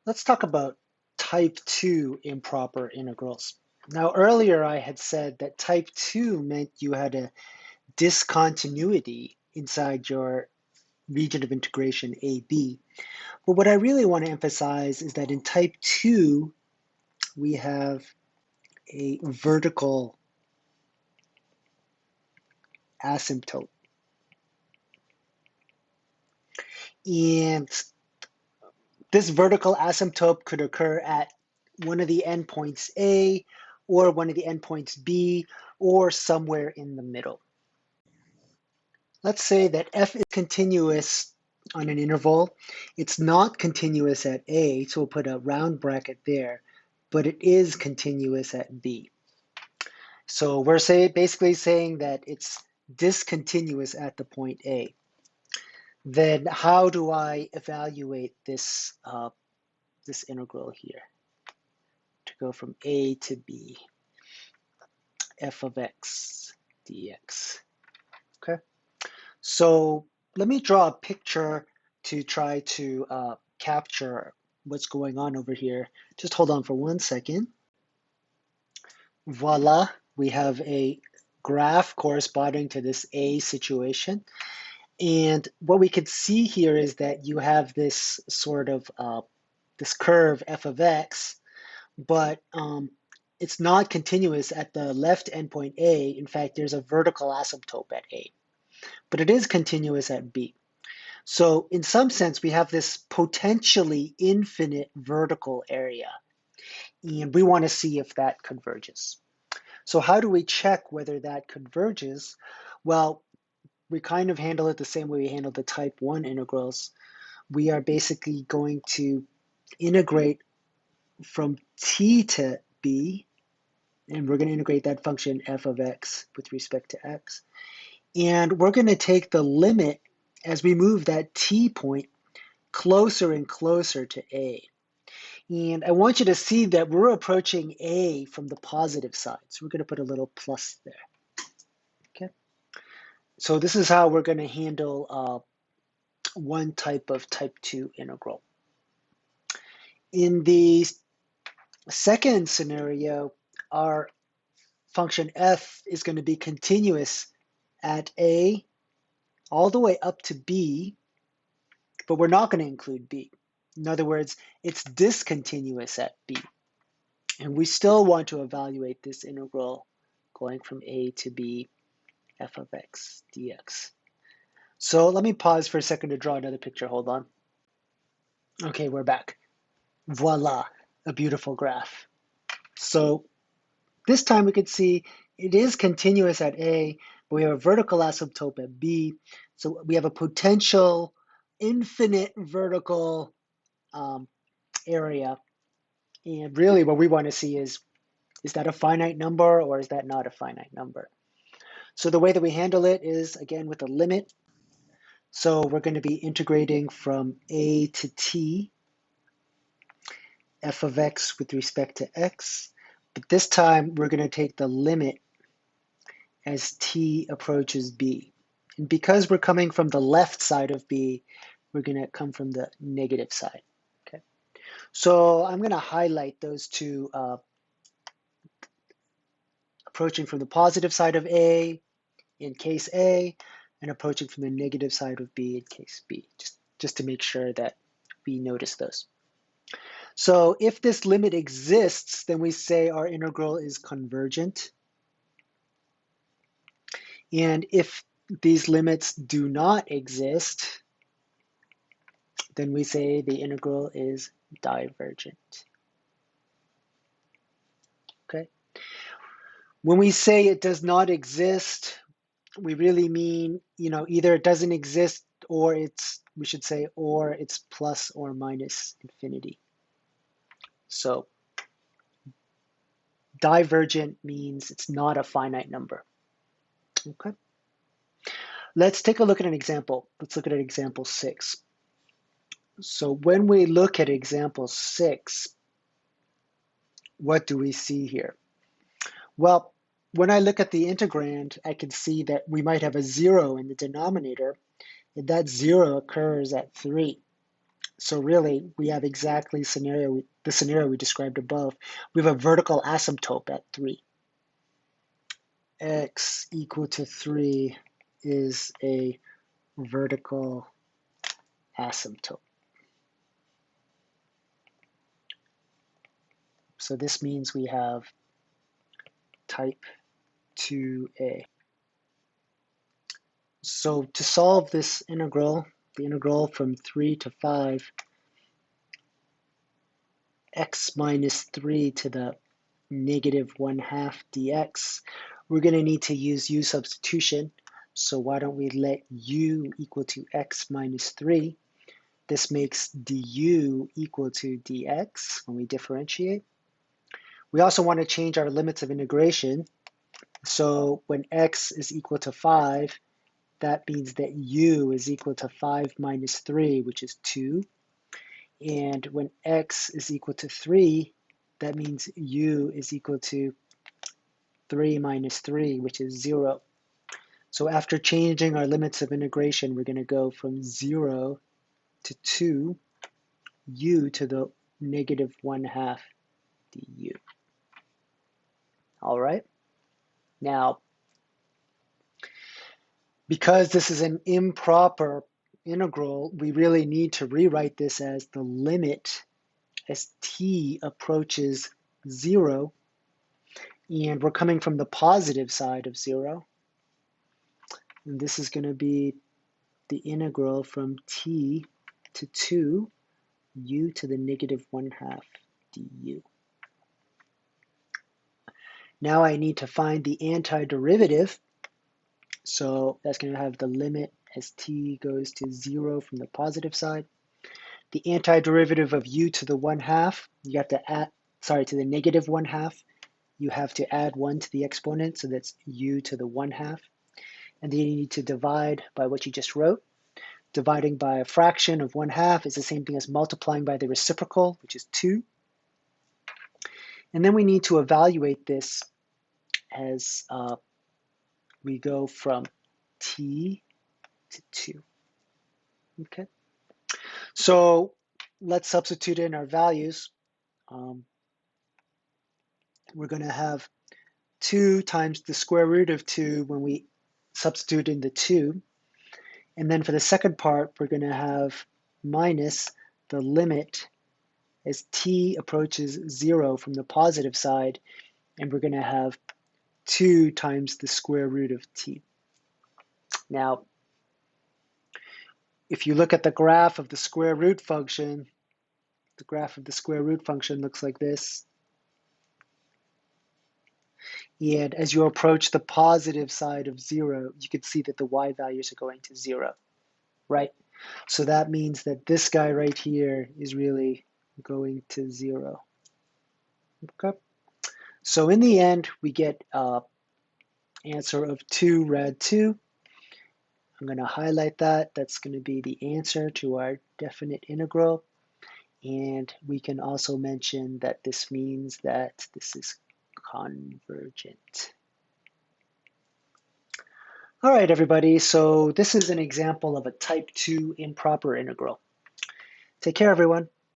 Let's talk about type 2 improper integrals. Now, earlier I had said that type 2 meant you had a discontinuity inside your region of integration AB. But what I really want to emphasize is that in type 2, we have a vertical asymptote. And this vertical asymptote could occur at one of the endpoints A or one of the endpoints B or somewhere in the middle. Let's say that f is continuous on an interval. It's not continuous at A, so we'll put a round bracket there, but it is continuous at B. So we're basically saying that it's discontinuous at the point A. Then how do I evaluate this, this integral here to go from A to B, f of x dx? Okay. So let me draw a picture to try to capture what's going on over here. Just hold on for 1 second. Voila, we have a graph corresponding to this A situation. And what we can see here is that you have this sort of this curve f of x, but it's not continuous at the left endpoint A. In fact, there's a vertical asymptote at A, but it is continuous at B. So in some sense, we have this potentially infinite vertical area, and we want to see if that converges. So how do we check whether that converges? Well, we kind of handle it the same way we handle the type 1 integrals. We are basically going to integrate from t to b, and we're going to integrate that function f of x with respect to x. And we're going to take the limit as we move that t point closer and closer to a. And I want you to see that we're approaching a from the positive side. So we're going to put a little plus there. Okay. So this is how we're going to handle one type of type 2 integral. In the second scenario, our function f is going to be continuous at a all the way up to b, but we're not going to include b. In other words, it's discontinuous at b. And we still want to evaluate this integral going from a to b, f of x dx. So let me pause for a second to draw another picture. Hold on. Okay, we're back. Voila, a beautiful graph. So this time we could see it is continuous at A, but we have a vertical asymptote at B. So we have a potential infinite vertical area. And really what we want to see is that a finite number or is that not a finite number? So the way that we handle it is, again, with a limit. So we're going to be integrating from A to T, f of x with respect to x. But this time we're going to take the limit as t approaches b. And because we're coming from the left side of b, we're going to come from the negative side. Okay. So I'm going to highlight those two, approaching from the positive side of a in case A, and approaching from the negative side of b in case b, just to make sure that we notice those. So if this limit exists, then we say our integral is convergent. And if these limits do not exist, then we say the integral is divergent. Okay. When we say it does not exist, we really mean, either it doesn't exist or we should say, or it's plus or minus infinity. So divergent means it's not a finite number. Okay. Let's take a look at an example. Let's look at an example 6. So when we look at example 6, what do we see here? Well, when I look at the integrand, I can see that we might have a 0 in the denominator, and that 0 occurs at 3. So really, we have exactly the scenario we described above. We have a vertical asymptote at 3. X equal to 3 is a vertical asymptote. So this means we have type 2a. So to solve this integral, the integral from 3 to 5, x minus 3 to the negative 1/2 dx, we're going to need to use u substitution. So why don't we let u equal to x minus 3. This makes du equal to dx when we differentiate. We also want to change our limits of integration. So when x is equal to 5, that means that u is equal to 5 minus 3, which is 2. And when x is equal to 3, that means u is equal to 3 minus 3, which is 0. So after changing our limits of integration, we're going to go from 0 to 2, u to the negative 1/2 du. All right. Now, because this is an improper integral, we really need to rewrite this as the limit as t approaches 0, and we're coming from the positive side of 0. And this is going to be the integral from t to 2, u to the negative 1/2 du. Now I need to find the antiderivative. So that's going to have the limit as t goes to 0 from the positive side. The antiderivative of u to the 1/2, you have to add, to the negative 1/2, you have to add 1 to the exponent, so that's u to the 1/2. And then you need to divide by what you just wrote. Dividing by a fraction of 1/2 is the same thing as multiplying by the reciprocal, which is 2. And then we need to evaluate this as we go from t to 2. Okay. So let's substitute in our values. We're going to have 2 times the square root of 2 when we substitute in the 2. And then for the second part, we're going to have minus the limit as t approaches 0 from the positive side, and we're going to have 2 times the square root of t. Now, if you look at the graph of the square root function, the graph of the square root function looks like this. And as you approach the positive side of 0, you can see that the y values are going to 0, right? So that means that this guy right here is really going to 0. Okay. So in the end, we get an answer of 2 rad 2. I'm going to highlight that. That's going to be the answer to our definite integral. And we can also mention that this means that this is convergent. All right, everybody. So this is an example of a type 2 improper integral. Take care, everyone.